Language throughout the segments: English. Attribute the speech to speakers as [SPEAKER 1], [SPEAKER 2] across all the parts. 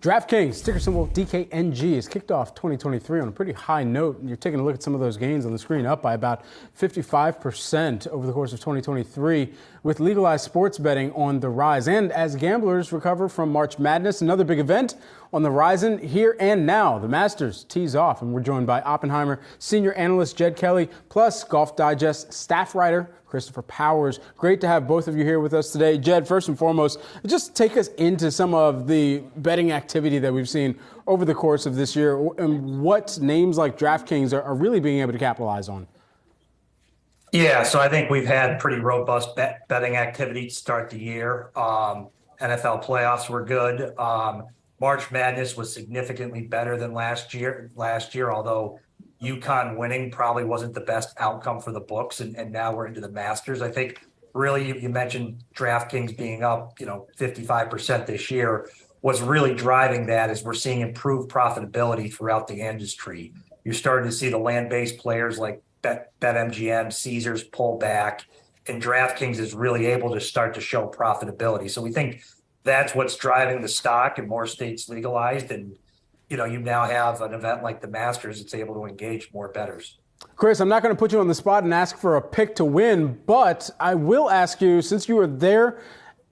[SPEAKER 1] DraftKings, ticker symbol DKNG, has kicked off 2023 on a pretty high note. You're taking a look at some of those gains on the screen, up by about 55% over the course of 2023, with legalized sports betting on the rise. And as gamblers recover from March Madness, another big event on the horizon here and now. The Masters tees off, and we're joined by Oppenheimer senior analyst Jed Kelly, plus Golf Digest staff writer Christopher Powers. Great to have both of you here with us today. Jed, first and foremost, just take us into some of the betting activity that we've seen over the course of this year and what names like DraftKings are really being able to capitalize on.
[SPEAKER 2] Yeah, so I think we've had pretty robust betting activity to start the year. NFL playoffs were good. March Madness was significantly better than last year, although UConn winning probably wasn't the best outcome for the books, and now we're into the Masters. I think really you mentioned DraftKings being up, 55% this year. What's really driving that is we're seeing improved profitability throughout the industry. You're starting to see the land-based players like BetMGM, Caesars pull back, and DraftKings is really able to start to show profitability. So we think that's what's driving the stock, and more states legalized, and you now have an event like the Masters that's able to engage more bettors.
[SPEAKER 1] Chris, I'm not going to put you on the spot and ask for a pick to win, but I will ask you, since you were there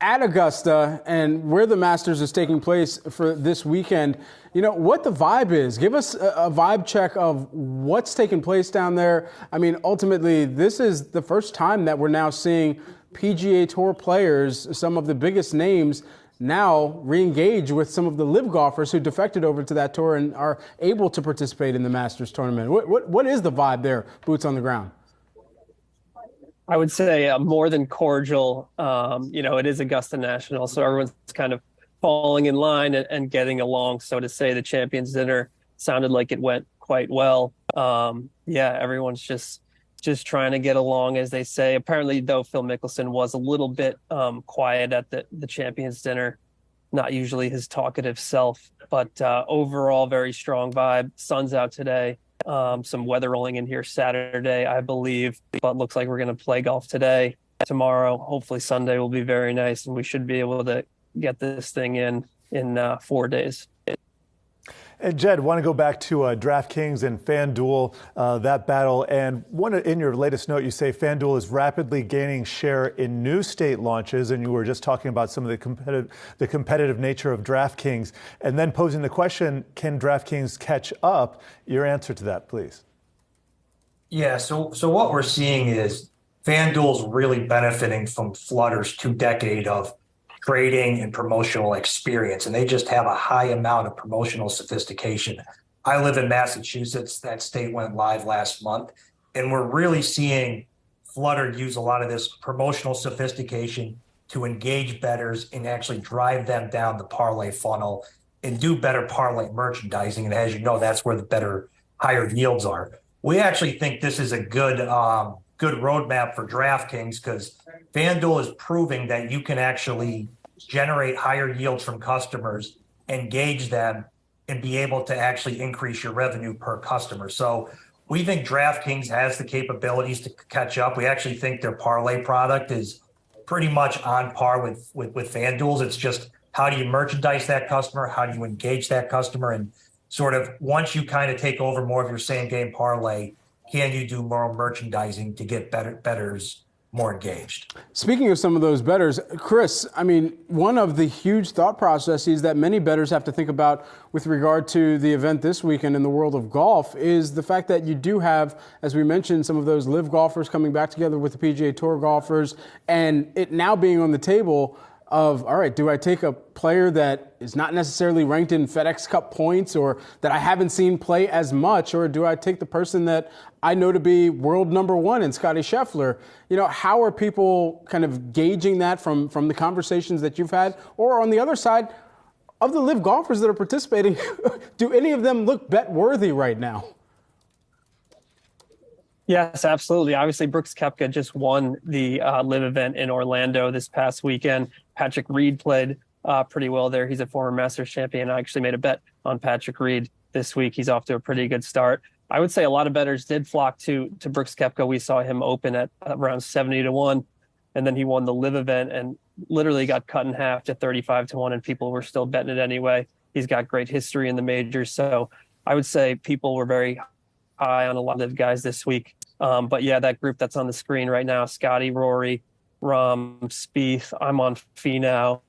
[SPEAKER 1] at Augusta and where the Masters is taking place for this weekend, what the vibe is. Give us a vibe check of what's taking place down there. I mean, ultimately, this is the first time that we're now seeing PGA Tour players, some of the biggest names, now re-engage with some of the live golfers who defected over to that tour and are able to participate in the Masters tournament. What is the vibe there, boots on the ground?
[SPEAKER 3] I would say more than cordial. It is Augusta National, so everyone's kind of falling in line and getting along, so to say. The Champions Dinner sounded like it went quite well. Everyone's just trying to get along, as they say. Apparently, though, Phil Mickelson was a little bit quiet at the Champions Dinner, not usually his talkative self, but overall, very strong vibe. Sun's out today. Some weather rolling in here Saturday, I believe, but looks like we're going to play golf today. Tomorrow, hopefully Sunday will be very nice, and we should be able to get this thing in 4 days.
[SPEAKER 4] And Jed, want to go back to DraftKings and FanDuel, that battle. And in your latest note, you say FanDuel is rapidly gaining share in new state launches. And you were just talking about some of the competitive nature of DraftKings. And then posing the question, can DraftKings catch up? Your answer to that, please.
[SPEAKER 2] Yeah, so what we're seeing is FanDuel's really benefiting from Flutter's 2 decades of trading and promotional experience, and they just have a high amount of promotional sophistication. I live in Massachusetts. That state went live last month, and we're really seeing Flutter use a lot of this promotional sophistication to engage bettors and actually drive them down the parlay funnel and do better parlay merchandising. And as you know, that's where the better higher yields are. We actually think this is a good roadmap for DraftKings, because FanDuel is proving that you can actually generate higher yields from customers, engage them, and be able to actually increase your revenue per customer. So we think DraftKings has the capabilities to catch up. We actually think their parlay product is pretty much on par with FanDuel's. It's just, how do you merchandise that customer? How do you engage that customer? And sort of once you kind of take over more of your same game parlay, can you do more merchandising to get bettors more engaged?
[SPEAKER 1] Speaking of some of those bettors, Chris, I mean, one of the huge thought processes that many bettors have to think about with regard to the event this weekend in the world of golf is the fact that you do have, as we mentioned, some of those live golfers coming back together with the PGA Tour golfers, and it now being on the table of, all right, do I take a player that is not necessarily ranked in FedEx Cup points or that I haven't seen play as much, or do I take the person that I know to be world number one in Scottie Scheffler? How are people kind of gauging that from the conversations that you've had? Or on the other side, of the live golfers that are participating, do any of them look bet worthy right now?
[SPEAKER 3] Yes, absolutely. Obviously, Brooks Koepka just won the live event in Orlando this past weekend. Patrick Reed played pretty well there. He's a former Masters champion. I actually made a bet on Patrick Reed this week. He's off to a pretty good start. I would say a lot of bettors did flock to Brooks Koepka. We saw him open at around 70-1, and then he won the live event and literally got cut in half to 35-1, and people were still betting it anyway. He's got great history in the majors. So I would say people were very high on a lot of guys this week. But yeah, that group that's on the screen right now, Scotty, Rory, Rahm, Spieth, I'm on Finau.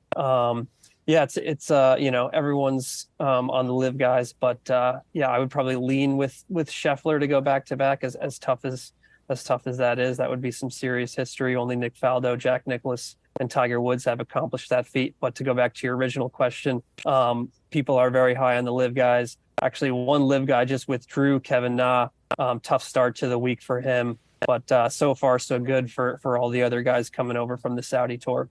[SPEAKER 3] Yeah, it's everyone's on the live guys, but yeah, I would probably lean with Scheffler to go back to back as tough as that is. That would be some serious history. Only Nick Faldo, Jack Nicklaus, and Tiger Woods have accomplished that feat. But to go back to your original question, people are very high on the live guys. Actually, one live guy just withdrew, Kevin Na. Tough start to the week for him, but so far so good for all the other guys coming over from the Saudi tour.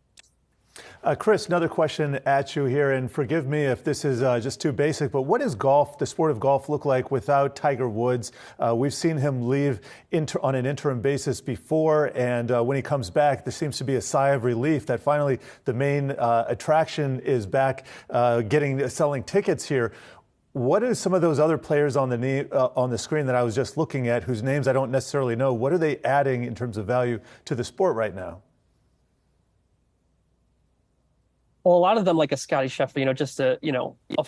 [SPEAKER 4] Chris, another question at you here, and forgive me if this is just too basic, but what does golf, the sport of golf, look like without Tiger Woods? We've seen him leave on an interim basis before, and when he comes back, there seems to be a sigh of relief that finally the main attraction is back, selling tickets here. What are some of those other players on the screen that I was just looking at, whose names I don't necessarily know? What are they adding in terms of value to the sport right now?
[SPEAKER 3] Well, a lot of them, like a Scotty Scheffler, just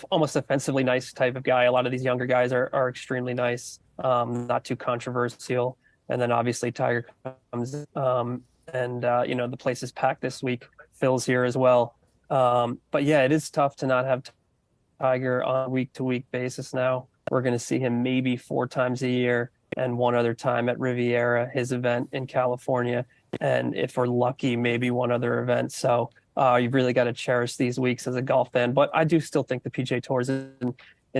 [SPEAKER 3] almost offensively nice type of guy. A lot of these younger guys are extremely nice, not too controversial. And then obviously Tiger comes, the place is packed this week. Phil's here as well. But yeah, it is tough to not have Tiger on a week-to-week basis now. We're going to see him maybe 4 times a year and one other time at Riviera, his event in California. And if we're lucky, maybe one other event. So you've really got to cherish these weeks as a golf fan. But I do still think the PGA Tour is in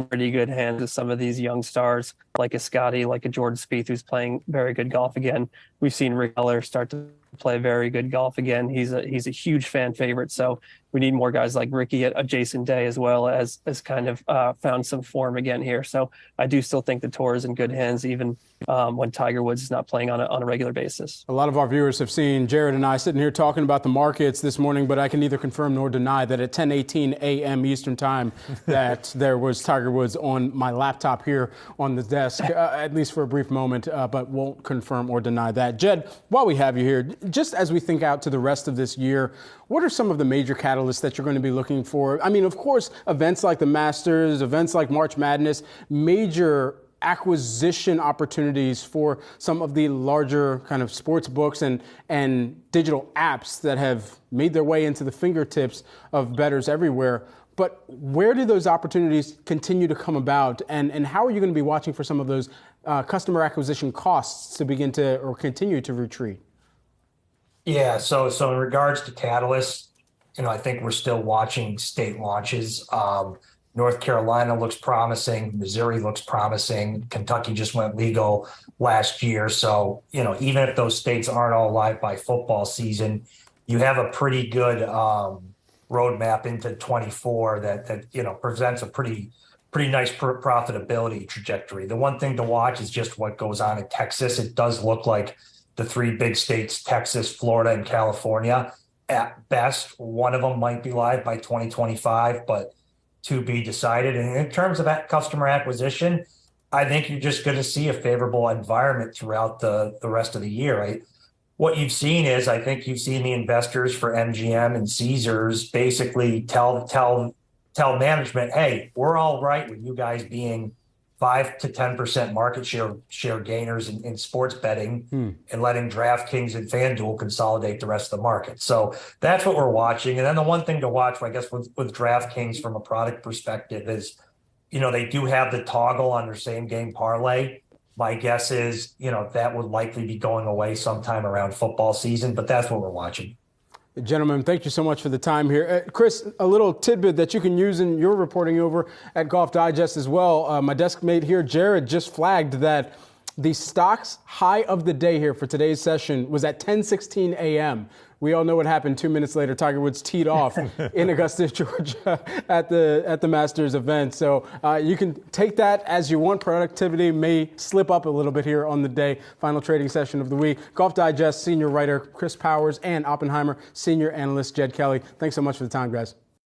[SPEAKER 3] pretty good hands with some of these young stars, like a Scotty, like a Jordan Spieth, who's playing very good golf again. We've seen Rick Heller start to play very good golf again. He's a huge fan favorite. So we need more guys like Ricky, a Jason Day, as well as kind of found some form again here. So I do still think the tour is in good hands, even when Tiger Woods is not playing on a regular basis.
[SPEAKER 1] A lot of our viewers have seen Jared and I sitting here talking about the markets this morning, but I can neither confirm nor deny that at 10:18 a.m. Eastern time that there was Tiger Woods on my laptop here on the desk, at least for a brief moment, but won't confirm or deny that. Jed, while we have you here, just as we think out to the rest of this year, what are some of the major catalysts that you're going to be looking for? I mean, of course, events like the Masters, events like March Madness, major acquisition opportunities for some of the larger kind of sports books and digital apps that have made their way into the fingertips of bettors everywhere. But where do those opportunities continue to come about? And how are you going to be watching for some of those customer acquisition costs to begin to or continue to retreat?
[SPEAKER 2] Yeah, so in regards to catalysts, I think we're still watching state launches. North Carolina looks promising. Missouri looks promising. Kentucky just went legal last year. So, even if those states aren't all live by football season, you have a pretty good roadmap into 24 that presents a pretty nice profitability trajectory. The one thing to watch is just what goes on in Texas. It does look like the 3 big states, Texas, Florida, and California, at best, one of them might be live by 2025, but to be decided. And in terms of customer acquisition, I think you're just going to see a favorable environment throughout the rest of the year. Right? What you've seen is, I think you've seen the investors for MGM and Caesars basically tell management, hey, we're all right with you guys being 5 to 10% market share gainers in sports betting and letting DraftKings and FanDuel consolidate the rest of the market. So that's what we're watching. And then the one thing to watch, I guess, with DraftKings from a product perspective is, they do have the toggle on their same game parlay. My guess is, that would likely be going away sometime around football season, but that's what we're watching.
[SPEAKER 1] Gentlemen, thank you so much for the time here. Chris, a little tidbit that you can use in your reporting over at Golf Digest as well. My desk mate here, Jared, just flagged that the stocks high of the day here for today's session was at 10:16 a.m. We all know what happened 2 minutes later. Tiger Woods teed off in Augusta, Georgia at the Masters event. So you can take that as you want. Productivity may slip up a little bit here on the day. Final trading session of the week. Golf Digest senior writer Chris Powers and Oppenheimer senior analyst Jed Kelly. Thanks so much for the time, guys.